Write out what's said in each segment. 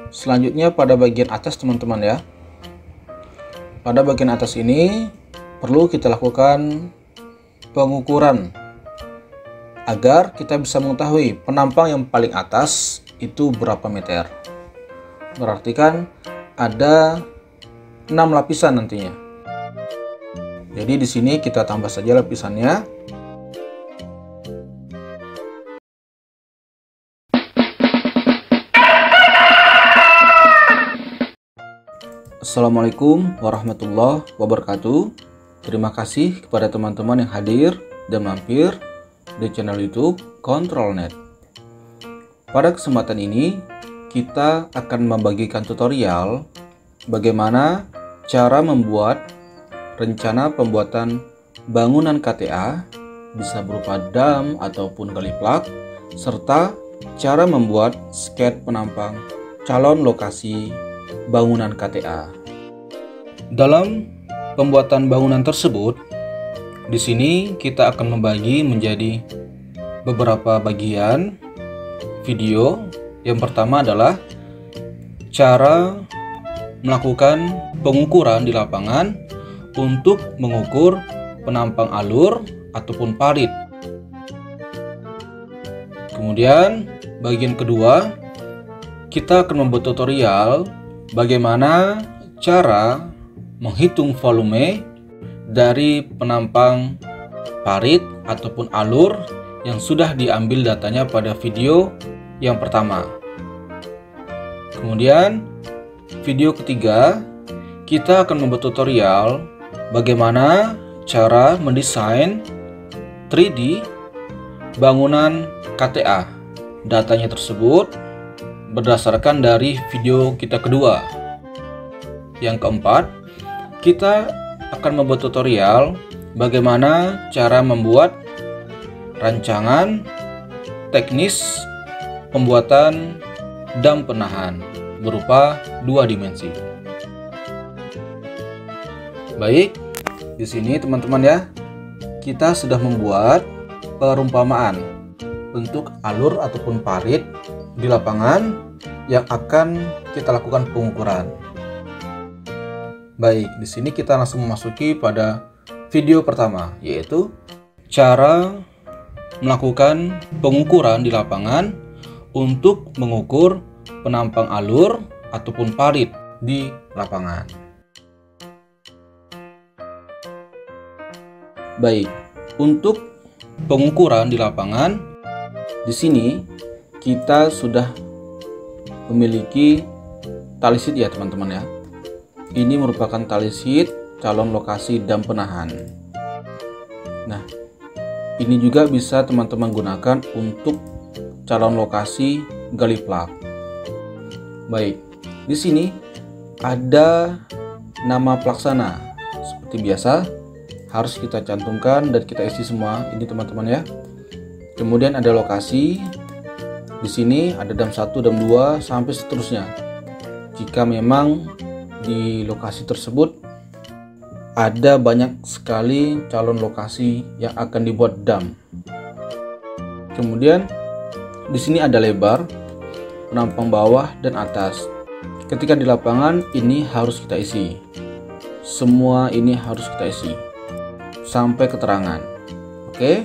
Selanjutnya pada bagian atas teman-teman ya. Pada bagian atas ini perlu kita lakukan pengukuran agar kita bisa mengetahui penampang yang paling atas itu berapa meter. Berarti kan ada 6 lapisan nantinya. Jadi di sini kita tambah saja lapisannya. Assalamualaikum warahmatullahi wabarakatuh. Terima kasih kepada teman-teman yang hadir dan mampir di channel YouTube Control.net. Pada kesempatan ini kita akan membagikan tutorial bagaimana cara membuat rencana pembuatan bangunan KTA, bisa berupa dam ataupun gali plak, serta cara membuat sket penampang calon lokasi bangunan KTA. Dalam pembuatan bangunan tersebut, di sini kita akan membagi menjadi beberapa bagian video. Yang pertama adalah cara melakukan pengukuran di lapangan untuk mengukur penampang alur ataupun parit. Kemudian bagian kedua, kita akan membuat tutorial bagaimana cara menghitung volume dari penampang parit ataupun alur yang sudah diambil datanya pada video yang pertama. Kemudian video ketiga, kita akan membuat tutorial bagaimana cara mendesain 3D bangunan KTA. Datanya tersebut berdasarkan dari video kita kedua. Yang keempat, kita akan membuat tutorial bagaimana cara membuat rancangan teknis pembuatan dam penahan berupa 2 dimensi. Baik, di sini teman-teman ya, kita sudah membuat perumpamaan bentuk alur ataupun parit di lapangan yang akan kita lakukan pengukuran. Baik, di sini kita langsung memasuki pada video pertama, yaitu cara melakukan pengukuran di lapangan untuk mengukur penampang alur ataupun parit di lapangan. Baik, untuk pengukuran di lapangan, di sini kita sudah memiliki tali sheet ya teman-teman ya. Ini merupakan tali sheet calon lokasi dam penahan. Nah, ini juga bisa teman-teman gunakan untuk calon lokasi gali plak. Baik, di sini ada nama pelaksana. Seperti biasa, harus kita cantumkan dan kita isi semua ini teman-teman ya. Kemudian ada lokasi. Di sini ada dam 1, dam 2 sampai seterusnya. Jika memang di lokasi tersebut ada banyak sekali calon lokasi yang akan dibuat dam. Kemudian di sini ada lebar, penampang bawah dan atas. Ketika di lapangan ini harus kita isi. Semua ini harus kita isi sampai keterangan. Oke.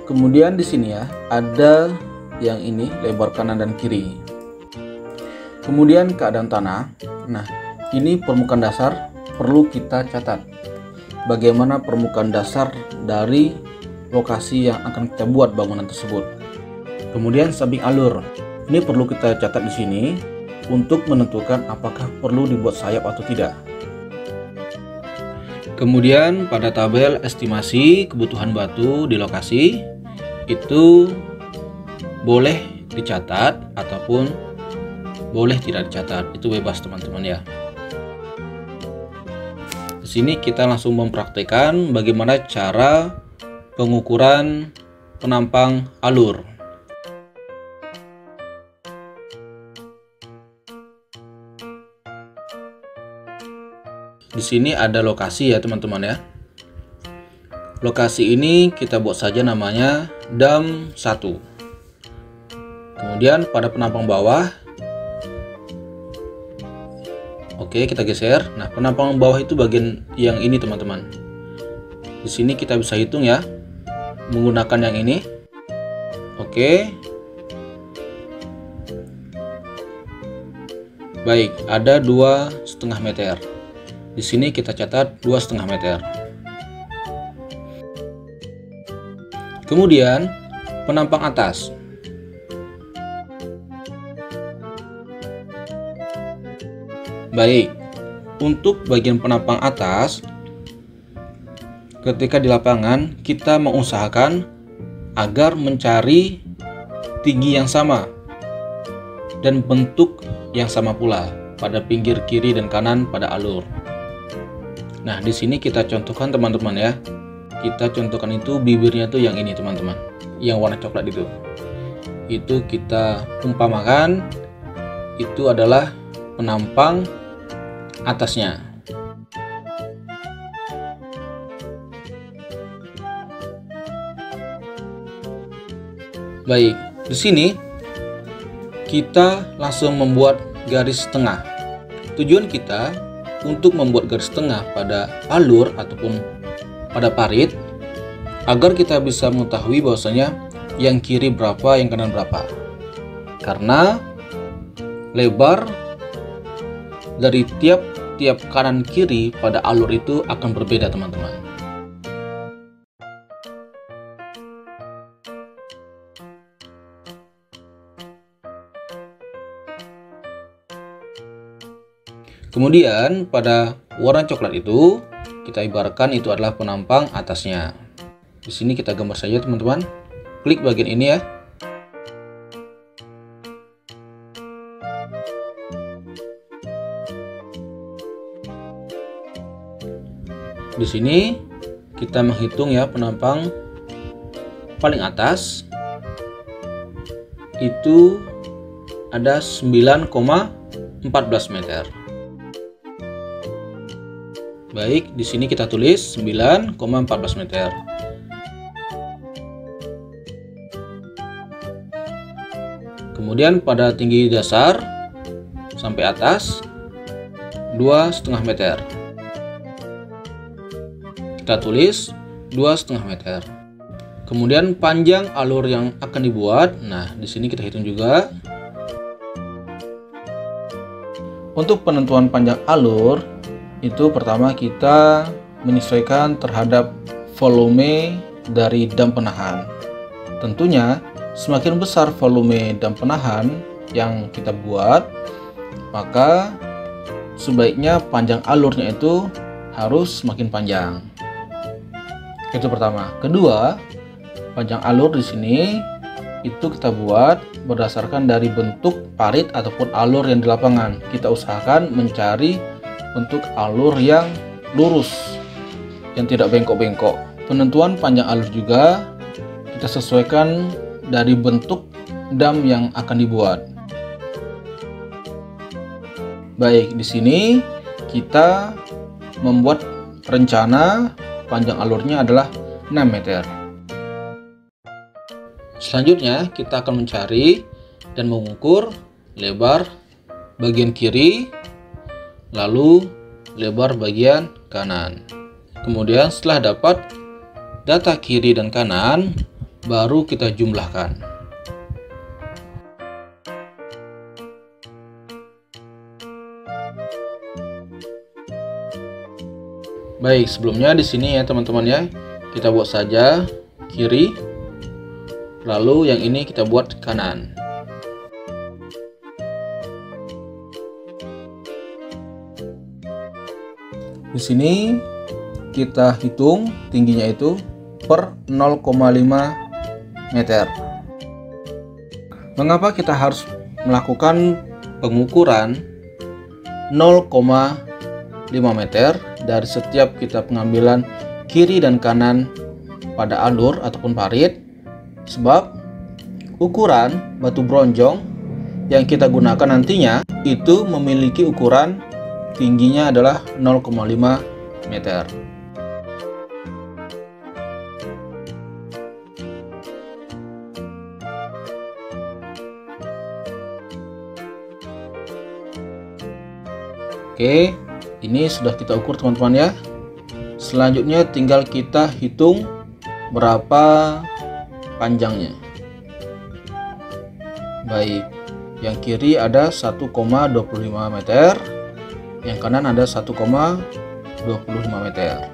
Kemudian di sini ya ada yang ini lebar kanan dan kiri. Kemudian keadaan tanah. Nah, ini permukaan dasar perlu kita catat. Bagaimana permukaan dasar dari lokasi yang akan kita buat bangunan tersebut. Kemudian samping alur. Ini perlu kita catat di sini untuk menentukan apakah perlu dibuat sayap atau tidak. Kemudian pada tabel estimasi kebutuhan batu di lokasi itu boleh dicatat ataupun boleh tidak dicatat, itu bebas teman-teman ya. Di sini kita langsung mempraktekkan bagaimana cara pengukuran penampang alur. Di sini ada lokasi ya teman-teman ya. Lokasi ini kita buat saja namanya dam 1. Kemudian pada penampang bawah Oke, kita geser. Nah, penampangan bawah itu bagian yang ini teman-teman. Di sini kita bisa hitung ya, menggunakan yang ini. Oke. Baik, ada 2,5 meter. Di sini kita catat 2,5 meter. Kemudian penampang atas. Baik, untuk bagian penampang atas, ketika di lapangan kita mengusahakan agar mencari tinggi yang sama dan bentuk yang sama pula pada pinggir kiri dan kanan pada alur. Nah, di sini kita contohkan teman-teman ya. Kita contohkan itu bibirnya tuh yang ini teman-teman, yang warna coklat itu. Itu kita umpamakan itu adalah penampang atasnya. Baik, di sini kita langsung membuat garis tengah. Tujuan kita untuk membuat garis tengah pada alur ataupun pada parit agar kita bisa mengetahui bahwasanya yang kiri berapa, yang kanan berapa. Karena lebar dari tiap kanan kiri pada alur itu akan berbeda teman-teman. Kemudian pada warna coklat itu kita ibaratkan itu adalah penampang atasnya. Di sini kita gambar saja teman-teman. Klik bagian ini ya. Di sini kita menghitung ya penampang paling atas itu ada 9,14 meter. Baik, di sini kita tulis 9,14 meter. Kemudian pada tinggi dasar sampai atas 2,5 meter. Kita tulis 2,5 meter. Kemudian panjang alur yang akan dibuat. Nah, di sini kita hitung juga. Untuk penentuan panjang alur itu pertama kita menyesuaikan terhadap volume dari dam penahan. Tentunya semakin besar volume dam penahan yang kita buat, maka sebaiknya panjang alurnya itu harus semakin panjang. Itu pertama. Kedua, panjang alur di sini itu kita buat berdasarkan dari bentuk parit ataupun alur yang di lapangan. Kita usahakan mencari bentuk alur yang lurus, yang tidak bengkok-bengkok. Penentuan panjang alur juga kita sesuaikan dari bentuk dam yang akan dibuat. Baik, di sini kita membuat rencana panjang alurnya adalah 6 meter. Selanjutnya kita akan mencari dan mengukur lebar bagian kiri, lalu lebar bagian kanan. Kemudian setelah dapat data kiri dan kanan, baru kita jumlahkan. Baik, sebelumnya di sini ya teman-teman ya, kita buat saja kiri, lalu yang ini kita buat kanan. Di sini kita hitung tingginya itu per 0,5 meter. Mengapa kita harus melakukan pengukuran 0,5 meter dari setiap kita pengambilan kiri dan kanan pada alur ataupun parit? Sebab ukuran batu bronjong yang kita gunakan nantinya itu memiliki ukuran tingginya adalah 0,5 meter. Oke, ini sudah kita ukur teman-teman ya. Selanjutnya tinggal kita hitung berapa panjangnya. Baik, yang kiri ada 1,25 meter, yang kanan ada 1,25 meter.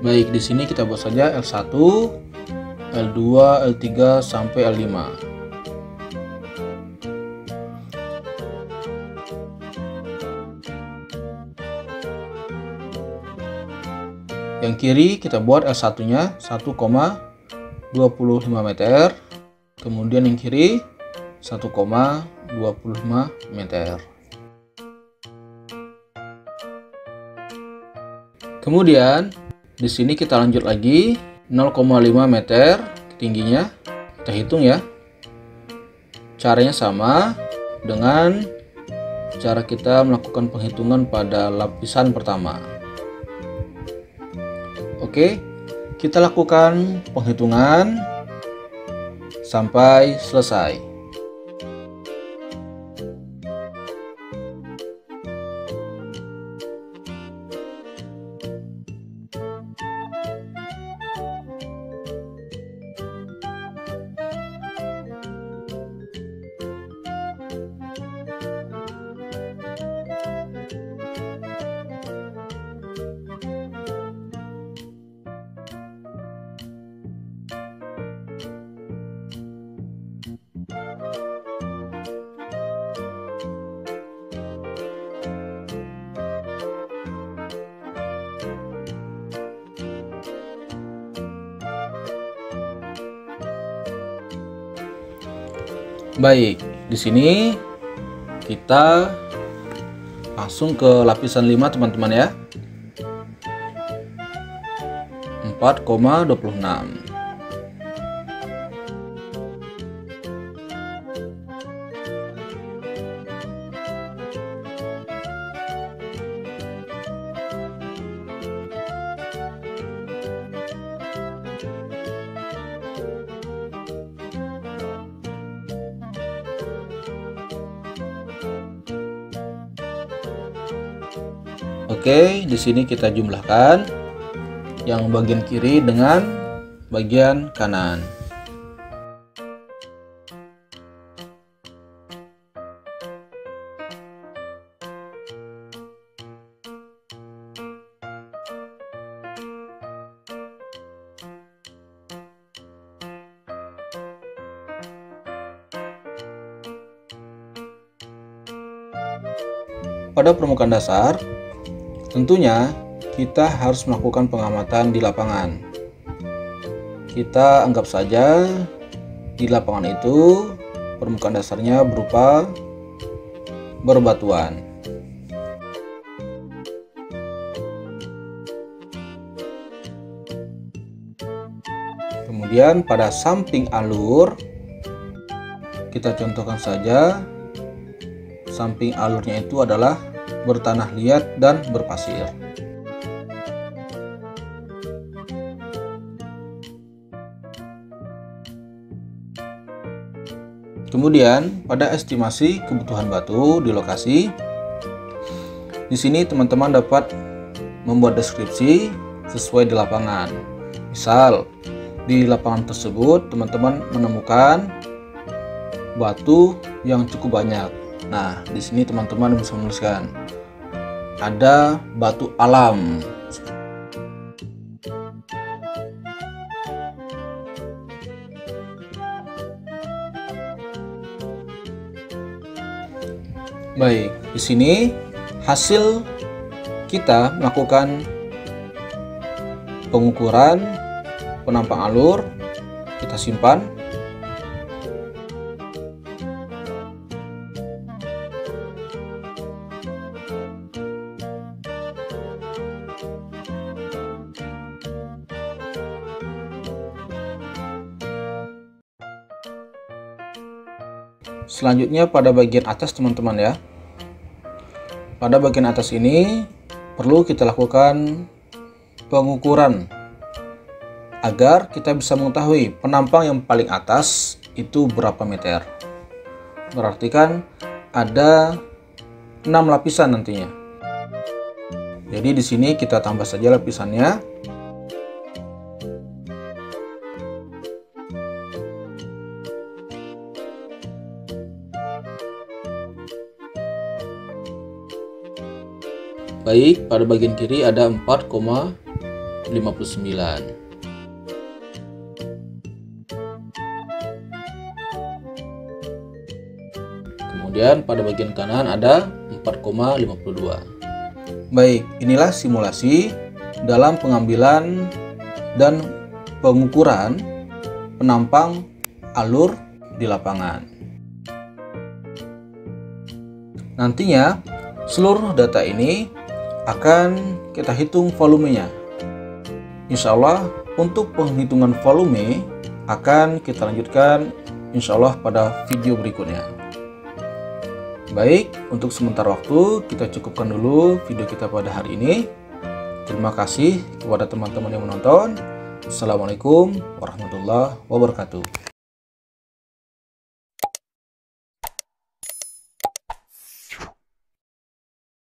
Baik, di sini kita buat saja L1, L2, L3 sampai L5. Yang kiri kita buat L1-nya 1,25 meter. Kemudian yang kiri 1,25 meter. Kemudian di sini kita lanjut lagi 0,5 meter tingginya. Kita hitung ya. Caranya sama dengan cara kita melakukan penghitungan pada lapisan pertama. Oke, kita lakukan penghitungan sampai selesai. Baik, di sini kita langsung ke lapisan 5 teman-teman ya. 4,26. Oke, di sini kita jumlahkan yang bagian kiri dengan bagian kanan. Pada permukaan dasar, tentunya kita harus melakukan pengamatan di lapangan. Kita anggap saja di lapangan itu permukaan dasarnya berupa berbatuan. Kemudian pada samping alur, kita contohkan saja samping alurnya itu adalah bertanah liat dan berpasir. Kemudian pada estimasi kebutuhan batu di lokasi, di sini teman-teman dapat membuat deskripsi sesuai di lapangan. Misal di lapangan tersebut teman-teman menemukan batu yang cukup banyak. Nah, di sini teman-teman bisa menuliskan ada batu alam. Baik, di sini hasil kita melakukan pengukuran penampang alur, kita simpan. Selanjutnya pada bagian atas teman-teman ya. Pada bagian atas ini perlu kita lakukan pengukuran agar kita bisa mengetahui penampang yang paling atas itu berapa meter. Berarti kan ada 6 lapisan nantinya. Jadi di sini kita tambah saja lapisannya. Baik, pada bagian kiri ada 4,59. Kemudian pada bagian kanan ada 4,52. Baik, inilah simulasi dalam pengambilan dan pengukuran penampang alur di lapangan. Nantinya seluruh data ini akan kita hitung volumenya. Insya Allah untuk penghitungan volume akan kita lanjutkan insya Allah pada video berikutnya. Baik, untuk sementara waktu kita cukupkan dulu video kita pada hari ini. Terima kasih kepada teman-teman yang menonton. Assalamualaikum warahmatullahi wabarakatuh.